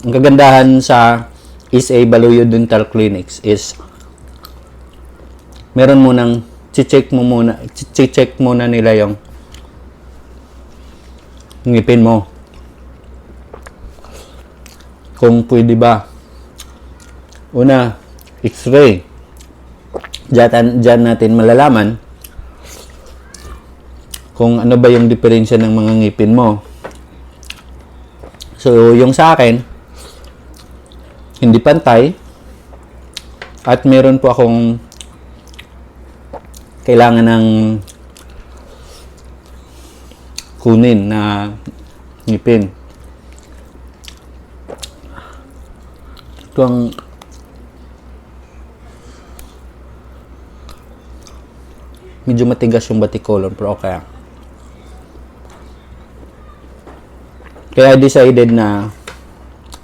ang kagandahan sa SA Baluyo Dental Clinics is meron munang check muna nila yung ngipin mo. Kung pwede ba. Una, X-ray. Diyan natin malalaman kung ano ba yung diferensya ng mga ngipin mo. So, yung sa akin, hindi pantay. At meron po akong kailangan ng kunin na ngipin. Ito ang medyo matigas yung batikolon, pero okay. Kaya decided na